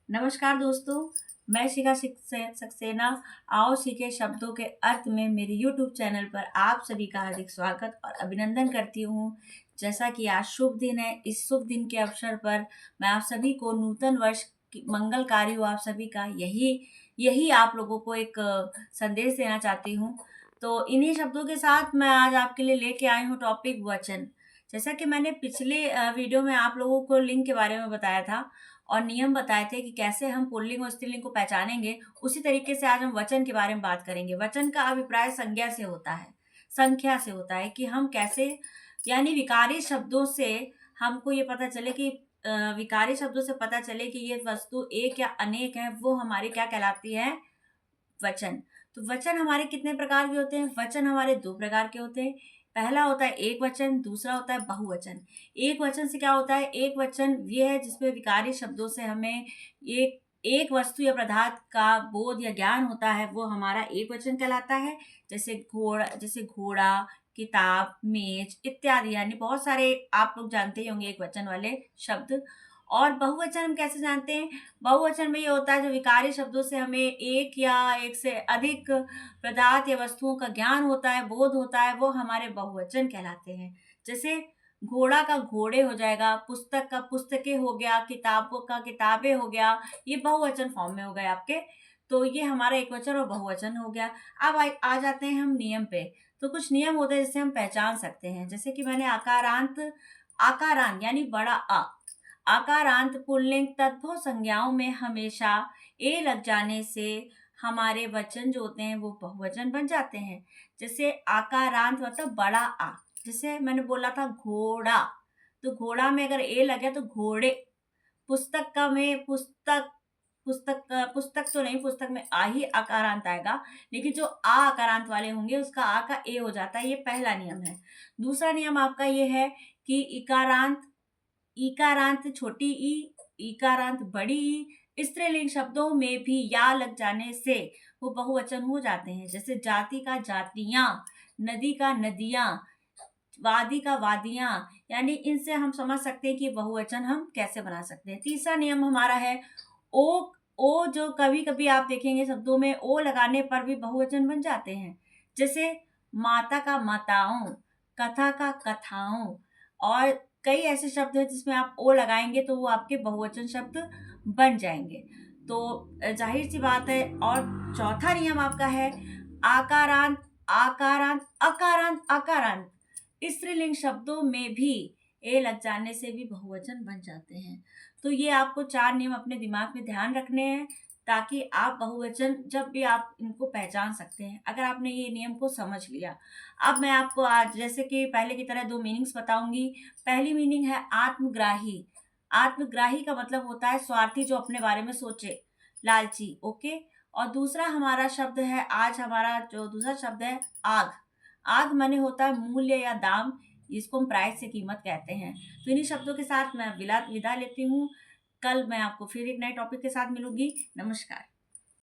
नमस्कार दोस्तों, मैं शिखा सक्सेना। आओ सीखे शब्दों के अर्थ में मेरे YouTube चैनल पर आप सभी का हार्दिक स्वागत और अभिनंदन करती हूँ। जैसा कि आज शुभ दिन है, इस शुभ दिन के अवसर पर मैं आप सभी को नूतन वर्ष की मंगलकारी हो आप सभी का यही यही आप लोगों को एक संदेश देना चाहती हूँ। तो इन्हीं शब्दों के साथ मैं आज आपके लिए लेके आई हूँ टॉपिक वचन। जैसा कि मैंने पिछले वीडियो में आप लोगों को लिंग के बारे में बताया था और नियम बताए थे कि कैसे हम पुल्लिंग और स्त्रीलिंग को पहचानेंगे, उसी तरीके से आज हम वचन के बारे में बात करेंगे। वचन का अभिप्राय संज्ञा से होता है, संख्या से होता है कि हम कैसे यानी विकारी शब्दों से हमको ये पता चले कि विकारी शब्दों से पता चले कि ये वस्तु एक या अनेक है, वो हमारी क्या कहलाती है? वचन। तो वचन हमारे कितने प्रकार के होते हैं? वचन हमारे 2 प्रकार के होते हैं। पहला होता है एक वचन, दूसरा होता है बहुवचन। एक वचन से क्या होता है? एक वचन ये है जिसमें विकारी शब्दों से हमें एक एक वस्तु या पदार्थ का बोध या ज्ञान होता है, वो हमारा एक वचन कहलाता है। जैसे घोड़ा, किताब, मेज इत्यादि, यानी बहुत सारे आप लोग जानते ही होंगे एक वचन वाले शब्द। और बहुवचन हम कैसे जानते हैं? बहुवचन में ये होता है जो विकारी शब्दों से हमें एक या एक से अधिक पदार्थ या वस्तुओं का ज्ञान होता है, बोध होता है, वो हमारे बहुवचन कहलाते हैं। जैसे घोड़ा का घोड़े हो जाएगा, पुस्तक का पुस्तकें हो गया, किताबों का किताबें हो गया, ये बहुवचन फॉर्म में हो गए आपके। तो ये हमारा एक वचन और बहुवचन हो गया। अब आ जाते हैं हम नियम पे। तो कुछ नियम होते हैं जिससे हम पहचान सकते हैं। जैसे कि मैंने आकारांत यानी बड़ा आ, आकारांत पुल्लिंग तद्भव संज्ञाओं में हमेशा ए लग जाने से हमारे वचन जो होते हैं वो बहुवचन बन जाते हैं। जैसे आकारांत मतलब बड़ा आ। जैसे मैंने बोला था घोड़ा, तो घोड़ा में अगर ए लगे तो घोड़े। पुस्तक का में पुस्तक तो नहीं, पुस्तक में आ ही आकारांत आएगा, लेकिन जो आ आकारांत वाले होंगे उसका आ का ए हो जाता है। ये पहला नियम है। दूसरा नियम आपका ये है कि इकारांत छोटी ई, इकारांत बड़ी ई, स्त्रीलिंग शब्दों में भी या लग जाने से वो बहुवचन हो जाते हैं। जैसे जाति का जातियां, नदी का नदियां, वादी का वादियां, यानी इनसे हम समझ सकते हैं कि बहुवचन हम कैसे बना सकते हैं। तीसरा नियम हमारा है ओ। ओ जो कभी कभी आप देखेंगे शब्दों में ओ लगाने पर भी बहुवचन बन जाते हैं। जैसे माता का माताओं, कथा का कथाओं, और कई ऐसे शब्द हैं जिसमें आप ओ लगाएंगे तो वो आपके बहुवचन शब्द बन जाएंगे। तो जाहिर सी बात है। और चौथा नियम आपका है आकारांत, आकारांत, अकारांत, आकारांत, स्त्रीलिंग शब्दों में भी ए लग जाने से भी बहुवचन बन जाते हैं। तो ये आपको 4 नियम अपने दिमाग में ध्यान रखने हैं, ताकि आप बहुवचन जब भी आप इनको पहचान सकते हैं, अगर आपने ये नियम को समझ लिया। अब मैं आपको आज जैसे कि पहले की तरह 2 मीनिंग्स बताऊंगी। पहली मीनिंग है आत्मग्राही। आत्मग्राही का मतलब होता है स्वार्थी, जो अपने बारे में सोचे, लालची। ओके। और दूसरा हमारा शब्द है, आज हमारा जो दूसरा शब्द है आग। आग माने होता है मूल्य या दाम, जिसको हम प्राइस से कीमत कहते हैं। तो इन्हीं शब्दों के साथ मैं विदा लेती हूँ। कल मैं आपको फिर एक नए टॉपिक के साथ मिलूंगी। नमस्कार।